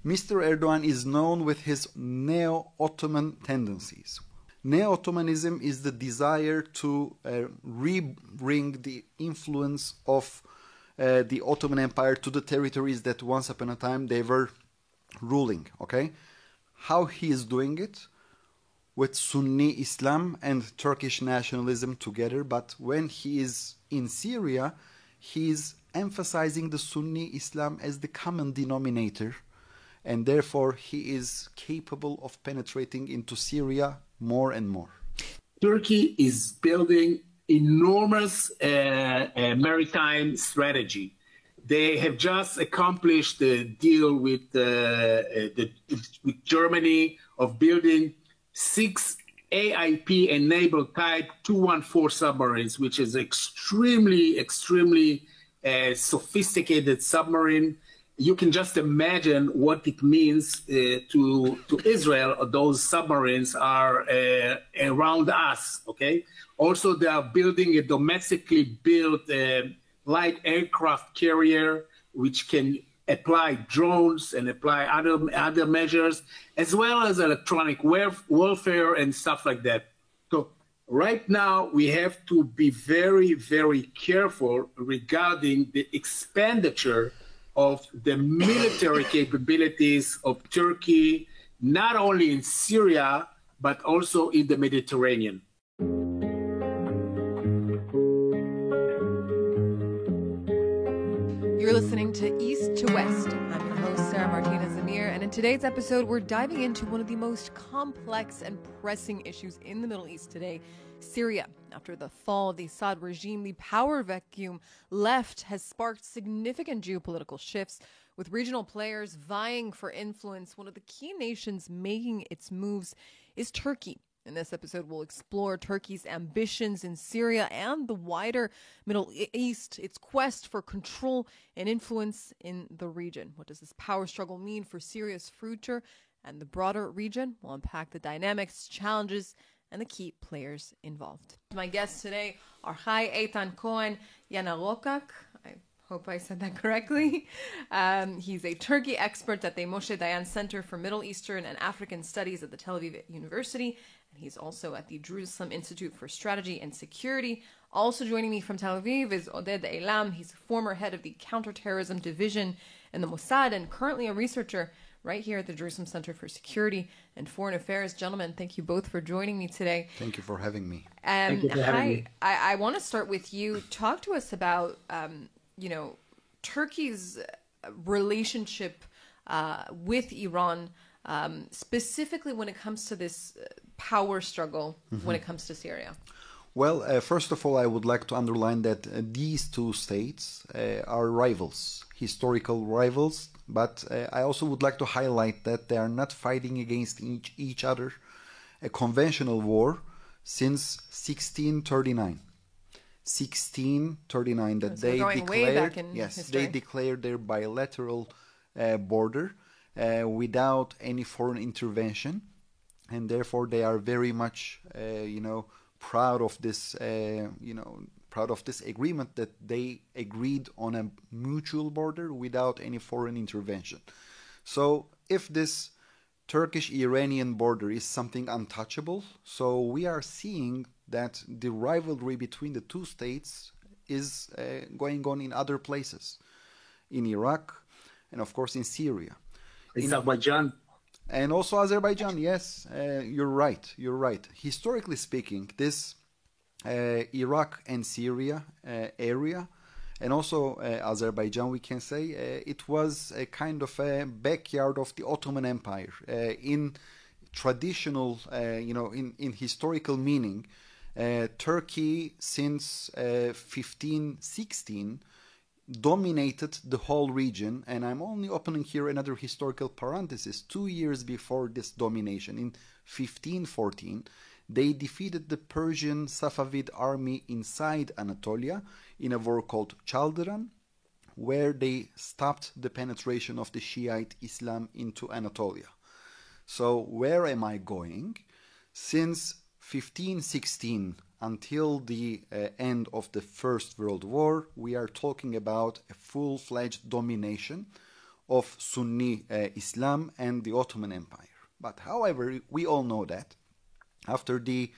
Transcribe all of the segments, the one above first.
Mr. Erdogan is known with his Neo-Ottoman tendencies. Neo-Ottomanism is the desire to re-bring the influence of the Ottoman Empire to the territories that once upon a time they were ruling, okay? How he is doing it? With Sunni Islam and Turkish nationalism together, but when he is in Syria, he is emphasizing the Sunni Islam as the common denominator, and therefore he is capable of penetrating into Syria more and more. Turkey is building enormous maritime strategy. They have just accomplished the deal with Germany of building 6 AIP-enabled Type 214 submarines, which is extremely sophisticated submarine. You can just imagine what it means to Israel. Those submarines are around us, okay? Also, they are building a domestically built light aircraft carrier, which can apply drones and apply other measures, as well as electronic warfare and stuff like that. So right now, we have to be very, very careful regarding the expenditure of the military capabilities of Turkey, not only in Syria, but also in the Mediterranean. You're listening to East to West. I'm your host, Sarah Martinez, and in today's episode, we're diving into one of the most complex and pressing issues in the Middle East today, Syria. After the fall of the Assad regime, the power vacuum left has sparked significant geopolitical shifts, with regional players vying for influence. One of the key nations making its moves is Turkey. In this episode, we'll explore Turkey's ambitions in Syria and the wider Middle East, its quest for control and influence in the region. What does this power struggle mean for Syria's future and the broader region? We'll unpack the dynamics, challenges, and the key players involved. My guests today are Eytan Cohen, Yanarocak. I hope I said that correctly. He's a Turkey expert at the Moshe Dayan Center for Middle Eastern and African Studies at the Tel Aviv University. And he's also at the Jerusalem Institute for Strategy and Security. Also joining me from Tel Aviv is Oded Ailam. He's former head of the Counterterrorism Division in the Mossad and currently a researcher right here at the Jerusalem Center for Security and Foreign Affairs. Gentlemen, thank you both for joining me today. Thank you for having me. Thank you for having me. I want to start with you. Talk to us about, Turkey's relationship with Iran, specifically when it comes to this power struggle when it comes to Syria. Well, first of all, I would like to underline that these two states are rivals, historical rivals, but I also would like to highlight that they are not fighting against each other, a conventional war, since 1639. 1639 that So they going way declared, back in yes, history. they declared their bilateral border without any foreign intervention, and therefore they are very much, proud of this, proud of this agreement that they agreed on a mutual border without any foreign intervention. So if this Turkish-Iranian border is something untouchable, so we are seeing that the rivalry between the two states is going on in other places, in Iraq, and of course in Syria. Azerbaijan. And also Azerbaijan, yes, you're right. Historically speaking, this Iraq and Syria area, and also Azerbaijan, we can say, it was a kind of a backyard of the Ottoman Empire. In traditional, in historical meaning, Turkey since 1516 dominated the whole region, and I'm only opening here another historical parenthesis. 2 years before this domination, in 1514, they defeated the Persian Safavid army inside Anatolia in a war called Chaldiran, where they stopped the penetration of the Shiite Islam into Anatolia. So where am I going? Since 1516 until the end of the First World War, we are talking about a full-fledged domination of Sunni Islam and the Ottoman Empire. But however, we all know that after the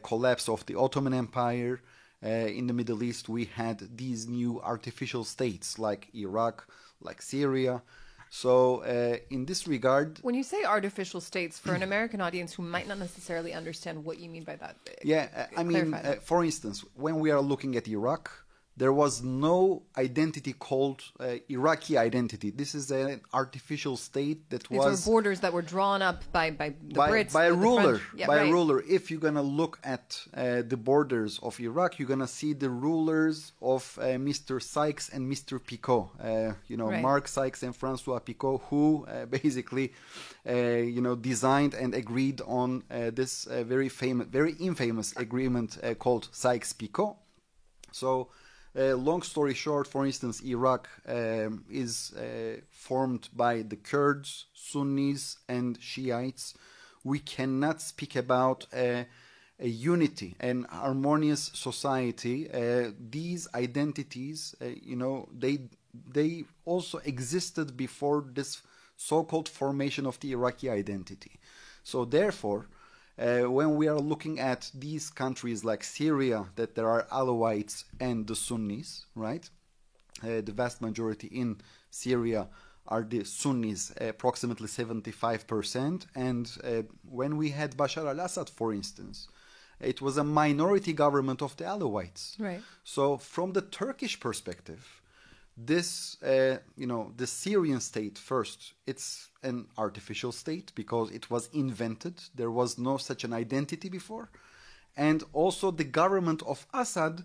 collapse of the Ottoman Empire in the Middle East, we had these new artificial states like Iraq, like Syria. So in this regard... When you say artificial states, for an American audience who might not necessarily understand what you mean by that. Yeah, I mean, for instance, when we are looking at Iraq, there was no identity called Iraqi identity. This is an artificial state that These were borders that were drawn up by the Brits. By a ruler. Yeah, by right. a ruler. If you're going to look at the borders of Iraq, you're going to see the rulers of Mr. Sykes and Mr. Picot. Right. Mark Sykes and Francois Picot, who basically, designed and agreed on this very infamous agreement called Sykes-Picot. So... long story short, for instance, Iraq is formed by the Kurds, Sunnis, and Shiites. We cannot speak about a unity, an harmonious society. These identities, they also existed before this so-called formation of the Iraqi identity. So therefore, when we are looking at these countries like Syria, that there are Alawites and the Sunnis, right? The vast majority in Syria are the Sunnis, approximately 75%. And when we had Bashar al-Assad, for instance, it was a minority government of the Alawites. Right. So from the Turkish perspective, this, the Syrian state first, it's an artificial state because it was invented. There was no such an identity before. And also the government of Assad,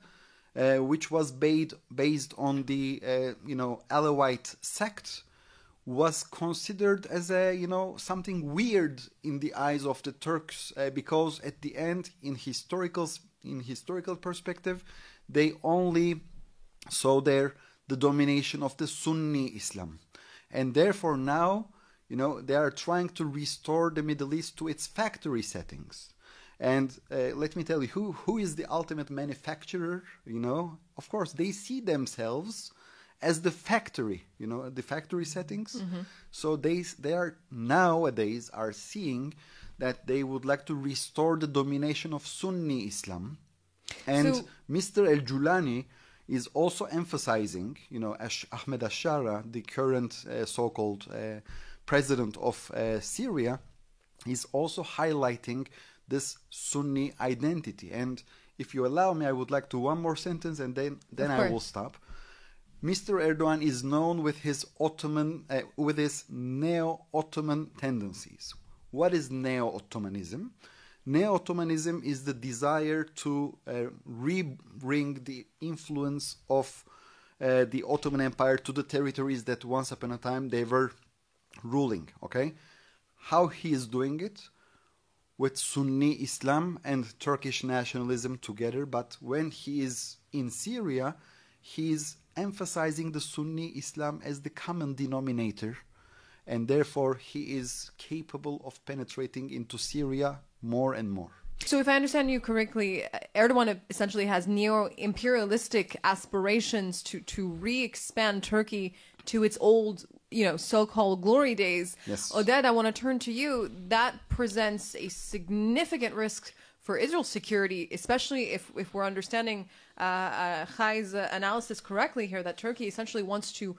which was based on the, Alawite sect, was considered as something weird in the eyes of the Turks because at the end, in historical perspective, they only saw the domination of the Sunni Islam. And therefore now, they are trying to restore the Middle East to its factory settings. And let me tell you, who is the ultimate manufacturer? Of course, they see themselves as the factory, the factory settings. Mm-hmm. So they are nowadays are seeing that they would like to restore the domination of Sunni Islam. And Mr. El-Julani is also emphasizing, Ahmed al-Shara, the current so-called president of Syria, is also highlighting this Sunni identity. And if you allow me, I would like to one more sentence and then I will stop. Mr. Erdogan is known with his Neo-Ottoman tendencies. What is Neo-Ottomanism? Neo-Ottomanism is the desire to re-bring the influence of the Ottoman Empire to the territories that once upon a time they were ruling, okay? How he is doing it? With Sunni Islam and Turkish nationalism together, but when he is in Syria, he is emphasizing the Sunni Islam as the common denominator, and therefore he is capable of penetrating into Syria more and more. So if I understand you correctly, Erdogan essentially has neo-imperialistic aspirations to re-expand Turkey to its old, so-called glory days. Yes. Oded, I want to turn to you. That presents a significant risk for Israel's security, especially if we're understanding Chai's analysis correctly here, that Turkey essentially wants to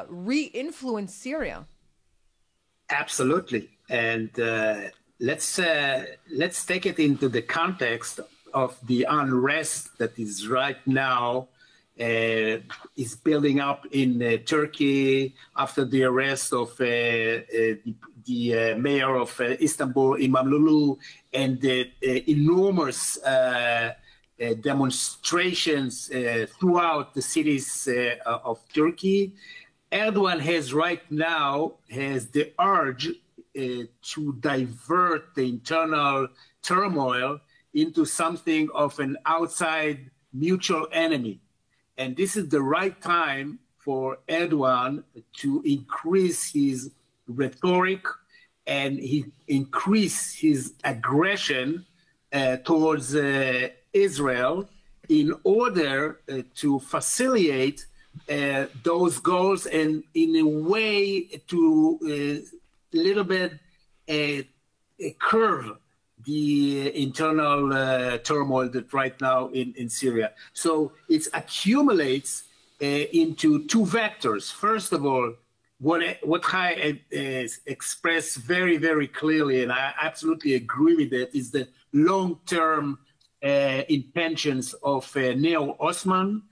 re-influence Syria. Absolutely. And let's take it into the context of the unrest that is right now is building up in Turkey after the arrest of the mayor of Istanbul, Imam Lulu, and the enormous demonstrations throughout the cities of Turkey. Erdogan has right now the urge to divert the internal turmoil into something of an outside mutual enemy. And this is the right time for Erdogan to increase his rhetoric and increase his aggression towards Israel in order to facilitate those goals and in a way to little bit curve the internal turmoil that right now in Syria. So it accumulates into two vectors. First of all, what Chai expressed very, very clearly, and I absolutely agree with it, is the long-term intentions of Neo-Ottoman,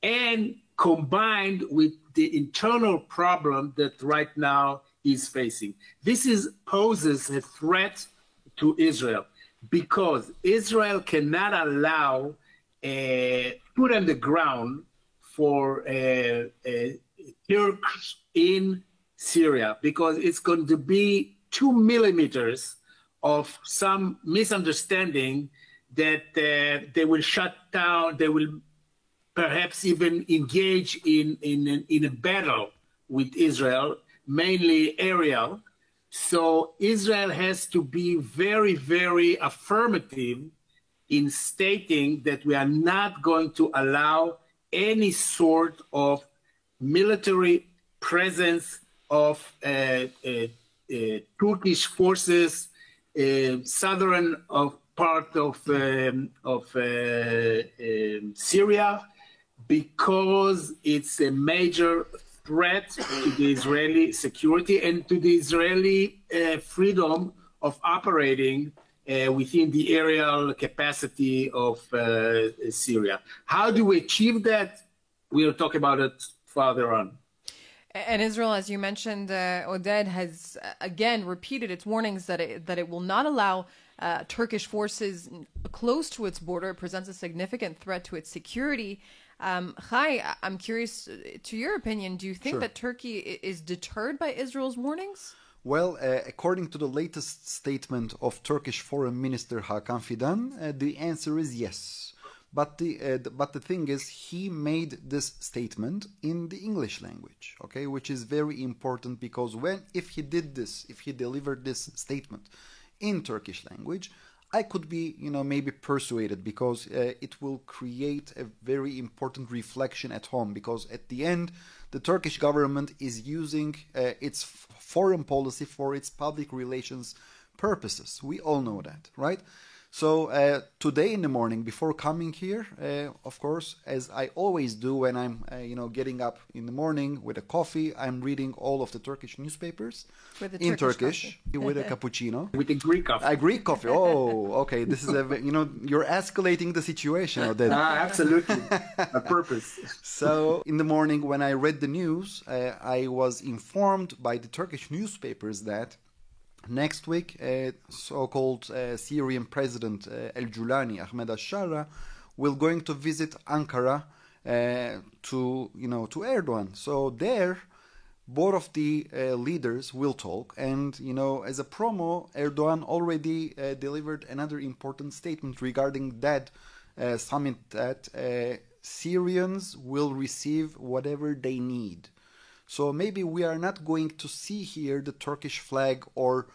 and combined with the internal problem that right now is facing. This poses a threat to Israel, because Israel cannot allow foot on the ground for Turks in Syria, because it's going to be 2 millimeters of some misunderstanding that they will shut down, they will perhaps even engage in a battle with Israel, mainly aerial. So Israel has to be very, very affirmative in stating that we are not going to allow any sort of military presence of Turkish forces, southern part of Syria, because it's a major threat to the Israeli security and to the Israeli freedom of operating within the aerial capacity of Syria. How do we achieve that? We'll talk about it further on. And Israel, as you mentioned, Oded, has again repeated its warnings that it will not allow Turkish forces close to its border. It presents a significant threat to its security. Chai, I'm curious to your opinion. Do you think that Turkey is deterred by Israel's warnings? Well, according to the latest statement of Turkish Foreign Minister Hakan Fidan, the answer is yes. But the thing is, he made this statement in the English language, okay, which is very important, because if he delivered this statement in Turkish language, I could be, maybe persuaded, because it will create a very important reflection at home, because at the end, the Turkish government is using its foreign policy for its public relations purposes. We all know that, right? So today in the morning, before coming here, of course, as I always do when I'm, getting up in the morning with a coffee, I'm reading all of the Turkish newspapers in Turkish with a cappuccino. With a Greek coffee. A Greek coffee. Oh, okay. This is you're escalating the situation. Absolutely. A purpose. So in the morning when I read the news, I was informed by the Turkish newspapers that next week, so-called Syrian President Al-Julani, Ahmed al-Shara, will going to visit Ankara to Erdogan. So there, both of the leaders will talk, and as a promo, Erdogan already delivered another important statement regarding that summit, that Syrians will receive whatever they need. So maybe we are not going to see here the Turkish flag or,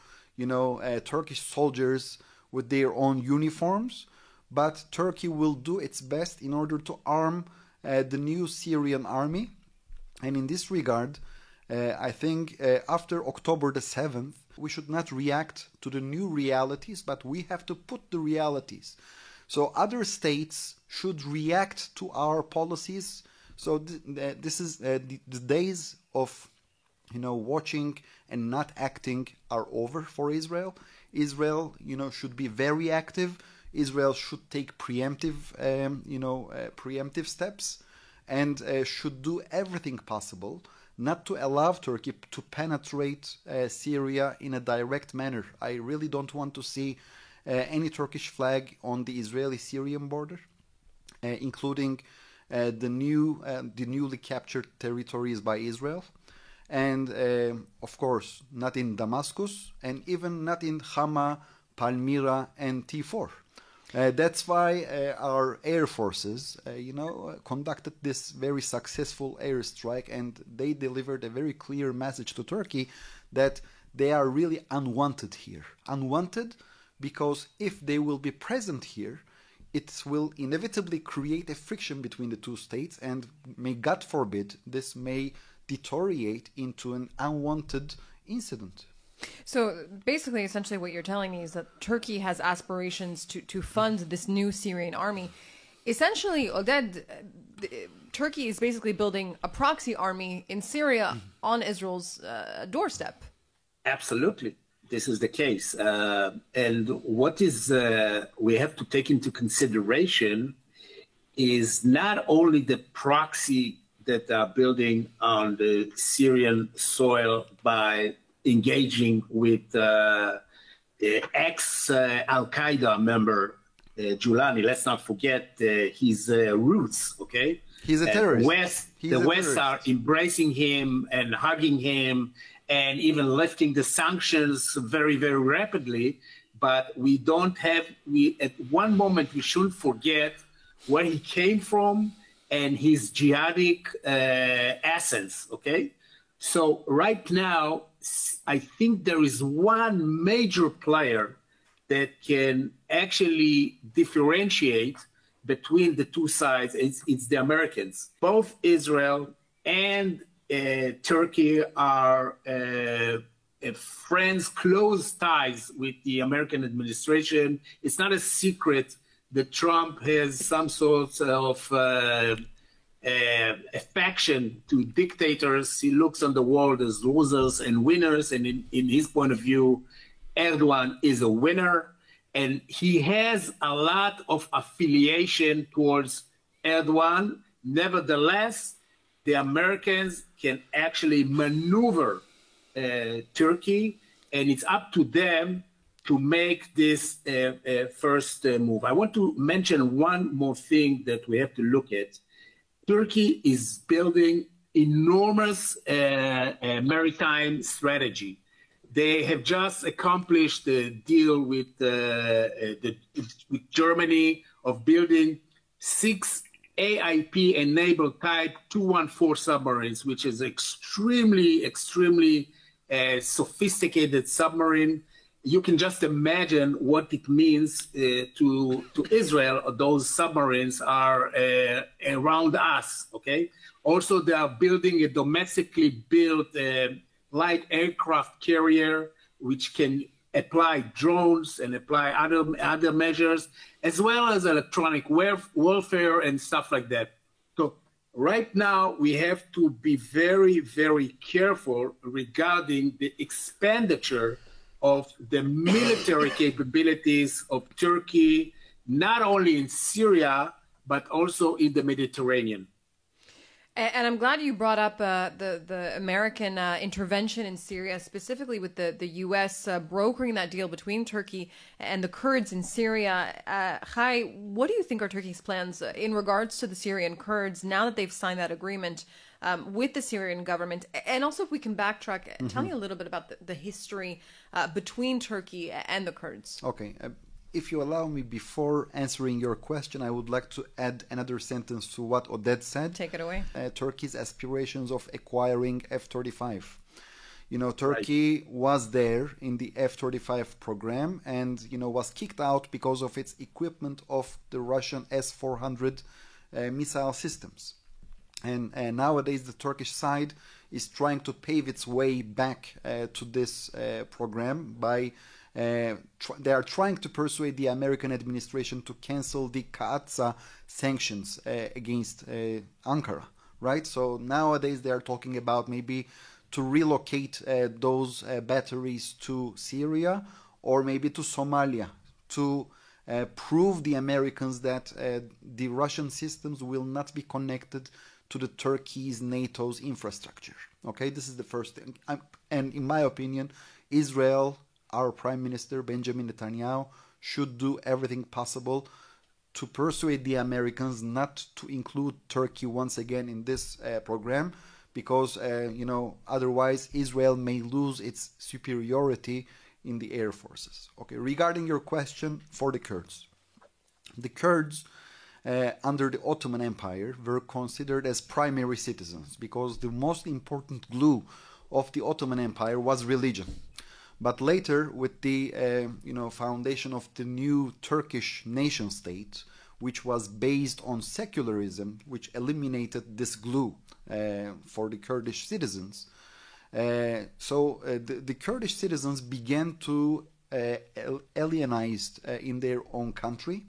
Turkish soldiers with their own uniforms, but Turkey will do its best in order to arm the new Syrian army. And in this regard, I think after October the 7th, we should not react to the new realities, but we have to put the realities. So other states should react to our policies. So this is the days of, watching and not acting are over for Israel. Israel, should be very active. Israel should take preemptive steps, and should do everything possible not to allow Turkey to penetrate Syria in a direct manner. I really don't want to see any Turkish flag on the Israeli-Syrian border, including the newly captured territories by Israel, and of course not in Damascus, and even not in Hama, Palmyra, and T4. That's why our air forces, conducted this very successful airstrike, and they delivered a very clear message to Turkey that they are really unwanted here. Unwanted because if they will be present here, it will inevitably create a friction between the two states, and may, God forbid, this may deteriorate into an unwanted incident. So basically, essentially what you're telling me is that Turkey has aspirations to fund this new Syrian army. Essentially, Oded, Turkey is basically building a proxy army in Syria on Israel's doorstep. Absolutely. This is the case. And what is we have to take into consideration is not only the proxy that are building on the Syrian soil by engaging with the ex-Al-Qaeda member, Julani. Let's not forget his roots, okay? He's a terrorist. The West are embracing him and hugging him and even lifting the sanctions very, very rapidly. But we don't have, at one moment, we shouldn't forget where he came from and his jihadic essence, okay? So right now, I think there is one major player that can actually differentiate between the two sides. It's the Americans. Both Israel and Turkey are friends, close ties with the American administration. It's not a secret that Trump has some sort of affection to dictators. He looks on the world as losers and winners, and in his point of view, Erdogan is a winner, and he has a lot of affiliation towards Erdogan. Nevertheless, the Americans can actually maneuver Turkey, and it's up to them to make this first move. I want to mention one more thing that we have to look at. Turkey is building enormous maritime strategy. They have just accomplished a deal with Germany of building 6 AIP-enabled Type 214 submarines, which is extremely sophisticated submarine. You can just imagine what it means to Israel. Those submarines are around us, okay? Also, they are building a domestically built light aircraft carrier, which can apply drones and apply other measures, as well as electronic warfare and stuff like that. So right now, we have to be very, very careful regarding the expenditure of the military capabilities of Turkey, not only in Syria, but also in the Mediterranean. And I'm glad you brought up the American intervention in Syria, specifically with the U.S. Brokering that deal between Turkey and the Kurds in Syria. Chai, what do you think are Turkey's plans in regards to the Syrian Kurds now that they've signed that agreement with the Syrian government? And also, if we can backtrack, tell me a little bit about the history between Turkey and the Kurds. Okay. If you allow me, before answering your question, I would like to add another sentence to what Oded said. Take it away. Turkey's aspirations of acquiring F-35. You know, Turkey was there in the F-35 program and, you know, was kicked out because of its equipment of the Russian S-400 missile systems. And nowadays the Turkish side is trying to pave its way back to this program by they are trying to persuade the American administration to cancel the Kaatsa sanctions against Ankara, right? So nowadays they are talking about maybe to relocate those batteries to Syria or maybe to Somalia to prove the Americans that the Russian systems will not be connected to the Turkey's NATO's infrastructure. Okay, this is the first thing. And in my opinion, Israel, our Prime Minister Benjamin Netanyahu, should do everything possible to persuade the Americans not to include Turkey once again in this program, because you know, otherwise Israel may lose its superiority in the air forces. Okay, regarding your question for the Kurds under the Ottoman Empire were considered as primary citizens because the most important glue of the Ottoman Empire was religion. But later, with the foundation of the new Turkish nation state, which was based on secularism, which eliminated this glue for the Kurdish citizens. So the Kurdish citizens began to alienized in their own country,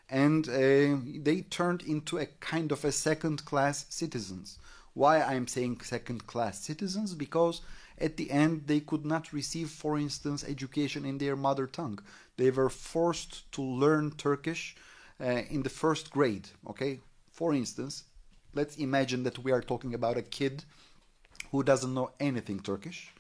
and they turned into a kind of a second-class citizens. Why I'm saying second-class citizens? Because at the end they could not receive, for instance, education in their mother tongue. They were forced to learn Turkish in the first grade. Okay, for instance, let's imagine that we are talking about a kid who doesn't know anything Turkish.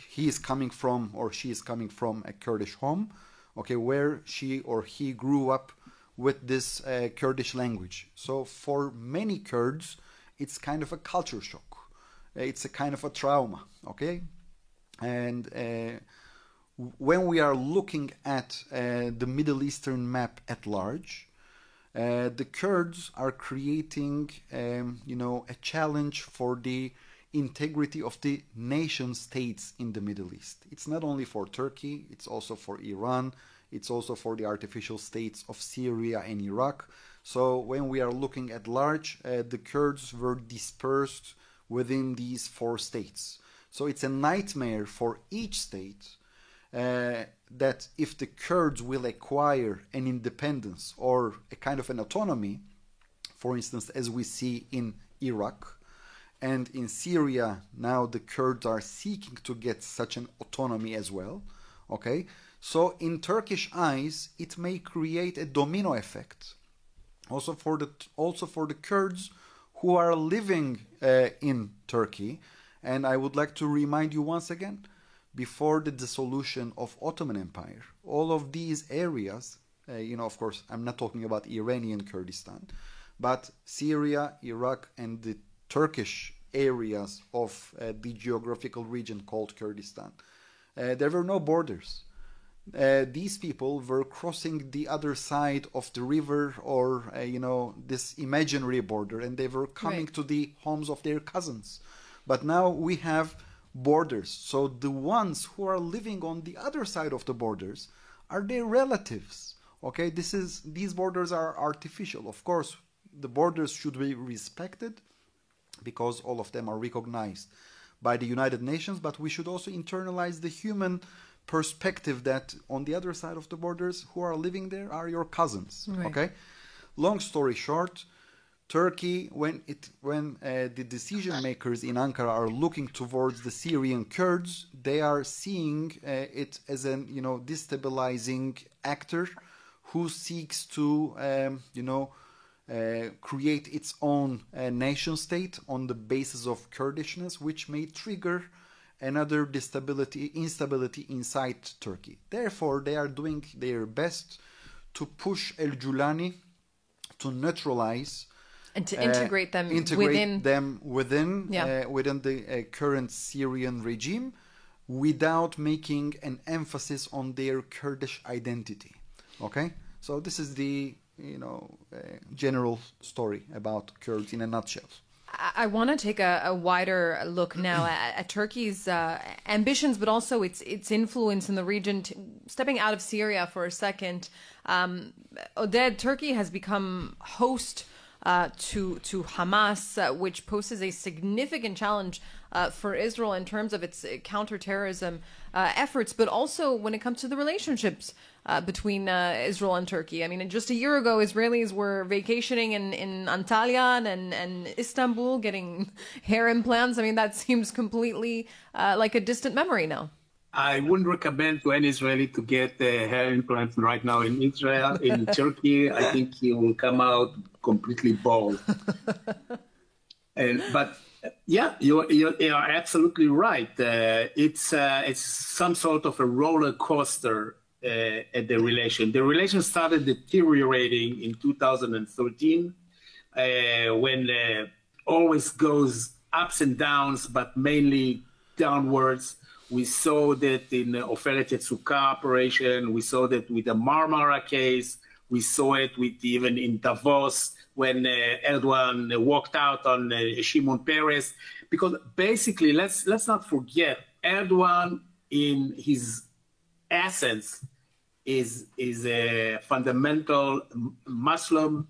He is coming from, or she is coming from, a Kurdish home, okay, where she or he grew up with this Kurdish language. So for many Kurds, it's kind of a culture shock. It's a kind of a trauma, okay? And when we are looking at the Middle Eastern map at large, the Kurds are creating, you know, a challenge for the integrity of the nation states in the Middle East. It's not only for Turkey, it's also for Iran, it's also for the artificial states of Syria and Iraq. So when we are looking at large, the Kurds were dispersed within these 4 states. So it's a nightmare for each state that if the Kurds will acquire an independence or a kind of an autonomy, for instance, as we see in Iraq, and in Syria, now the Kurds are seeking to get such an autonomy as well. Okay, so in Turkish eyes, it may create a domino effect, also for the Kurds who are living in Turkey. And I would like to remind you once again, before the dissolution of Ottoman Empire, all of these areas, you know, of course, I'm not talking about Iranian Kurdistan, but Syria, Iraq, and the Turkish areas of the geographical region called Kurdistan. There were no borders. These people were crossing the other side of the river, or you know, this imaginary border, and they were coming to the homes of their cousins. But now we have borders. So the ones who are living on the other side of the borders are their relatives. Okay, these borders are artificial. Of course, the borders should be respected, because all of them are recognized by the United Nations, but we should also internalize the human perspective that on the other side of the borders, who are living there are your cousins. Right. Okay. Long story short, Turkey, when the decision makers in Ankara are looking towards the Syrian Kurds, they are seeing it as an, you know, destabilizing actor who seeks to create its own nation state on the basis of Kurdishness, which may trigger another instability inside Turkey. Therefore, they are doing their best to push Al-Julani to neutralize and to integrate them within the current Syrian regime, without making an emphasis on their Kurdish identity. Okay, so this is the general story about Kurds in a nutshell. I want to take a wider look now at Turkey's ambitions, but also its influence in the region. Stepping out of Syria for a second, Oded, Turkey has become host to Hamas, which poses a significant challenge for Israel in terms of its counterterrorism efforts, but also when it comes to the relationships between Israel and Turkey. I mean, just a year ago, Israelis were vacationing in Antalya and Istanbul, getting hair implants. I mean, that seems completely like a distant memory now. I wouldn't recommend to any Israeli to get hair implants right now in Israel. In Turkey, I think he will come out completely bald. But yeah, you are absolutely right. It's some sort of a roller coaster at the relation. The relation started deteriorating in 2013 when always goes ups and downs, but mainly downwards. We saw that in the Oferet Yetzuka operation. We saw that with the Marmara case. We saw it even in Davos when Erdogan walked out on Shimon Peres. Because basically, let's not forget, Erdogan in his essence is a fundamental Muslim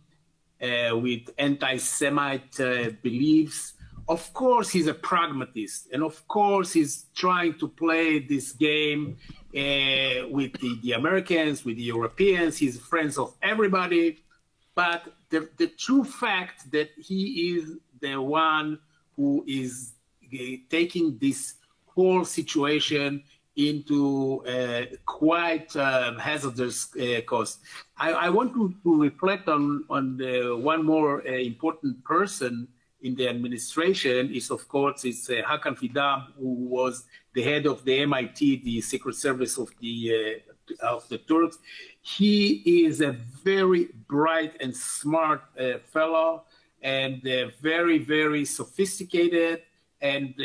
with anti-Semite beliefs. Of course, he's a pragmatist, and of course, he's trying to play this game with the Americans, with the Europeans. He's friends of everybody. But the true fact that he is the one who is taking this whole situation into quite hazardous cost. I want to reflect on one more important person in the administration is, of course, Hakan Fidan, who was the head of the MIT, the Secret Service of the Turks. He is a very bright and smart fellow, and very, very sophisticated. And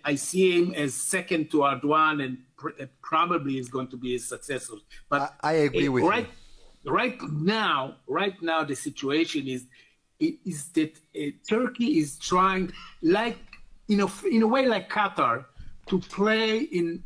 I see him as second to Erdogan, and probably is going to be his successor. But I agree with you. Right now, the situation is that Turkey is trying, like in a way like Qatar, to play in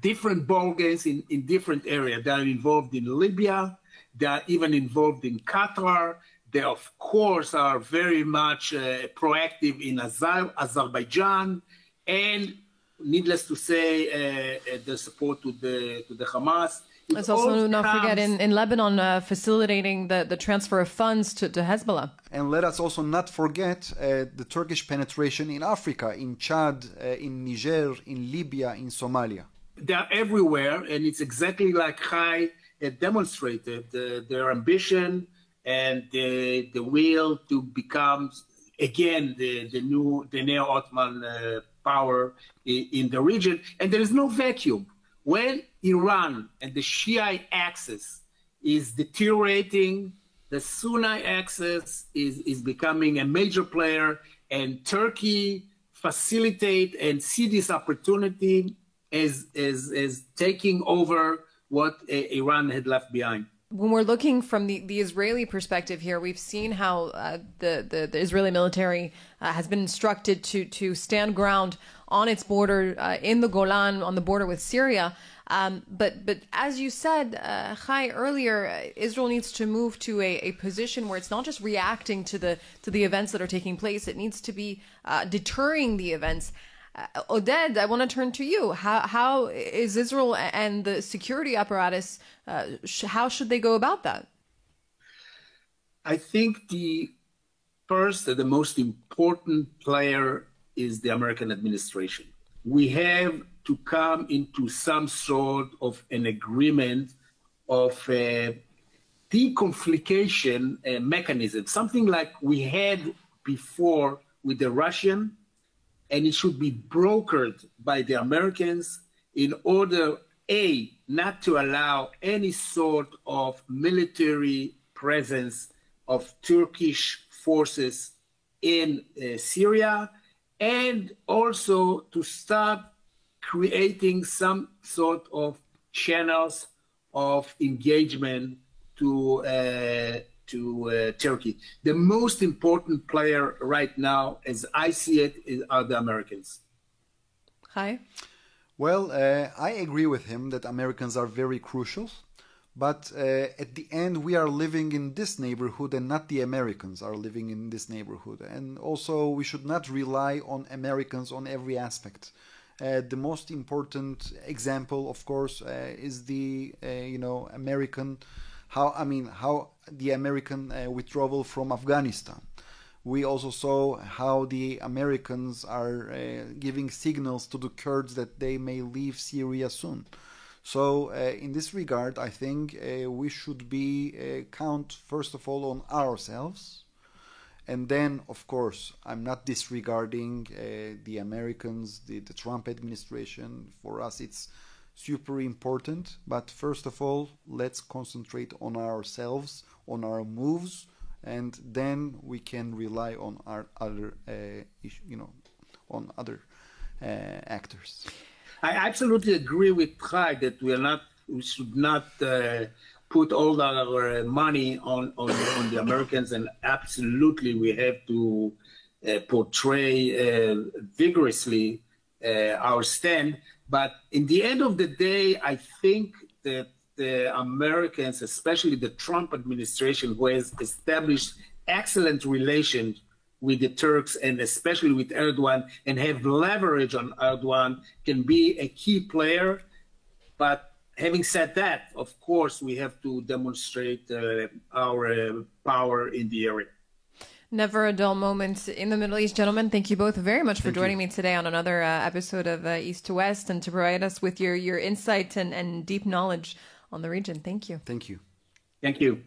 different ball games in different areas. They are involved in Libya. They are even involved in Qatar. They, of course, are very much proactive in Azerbaijan, and needless to say, the support to the Hamas. Let's also not forget in Lebanon facilitating the transfer of funds to Hezbollah. And let us also not forget the Turkish penetration in Africa, in Chad, in Niger, in Libya, in Somalia. They are everywhere, and it's exactly like Chai demonstrated their ambition and the will to become again the Neo-Ottoman power in the region. And there is no vacuum. When Iran and the Shiite axis is deteriorating, the Sunni axis is becoming a major player, and Turkey facilitate and see this opportunity as taking over what Iran had left behind. When we're looking from the Israeli perspective here, we've seen how the Israeli military has been instructed to stand ground on its border in the Golan, on the border with Syria. But as you said, Chai, earlier, Israel needs to move to a position where it's not just reacting to the events that are taking place. It needs to be deterring the events. Oded, I want to turn to you. How is Israel and the security apparatus, how should they go about that? I think the most important player is the American administration. We have to come into some sort of an agreement of a deconfliction mechanism, something like we had before with the Russian, and it should be brokered by the Americans in order, A, not to allow any sort of military presence of Turkish forces in Syria, and also to stop creating some sort of channels of engagement to Turkey. The most important player right now, as I see it, are the Americans. Hi. Well, I agree with him that Americans are very crucial, but at the end we are living in this neighborhood and not the Americans are living in this neighborhood. And also we should not rely on Americans on every aspect. The most important example, of course, is the American how the American withdrawal from Afghanistan. We also saw how the Americans are giving signals to the Kurds that they may leave Syria soon. So in this regard, I think we should be count first of all on ourselves. And then, of course, I'm not disregarding the Americans, the Trump administration. For us, it's super important. But first of all, let's concentrate on ourselves, on our moves, and then we can rely on our other, on other actors. I absolutely agree with Chai that we should not put all our money on the Americans, and absolutely we have to portray vigorously our stand. But in the end of the day, I think that Americans, especially the Trump administration, who has established excellent relations with the Turks and especially with Erdogan and have leverage on Erdogan, can be a key player. But having said that, of course, we have to demonstrate our power in the area. Never a dull moment in the Middle East. Gentlemen, thank you both very much for joining me today on another episode of East to West and to provide us with your insight and deep knowledge on the region. Thank you. Thank you. Thank you.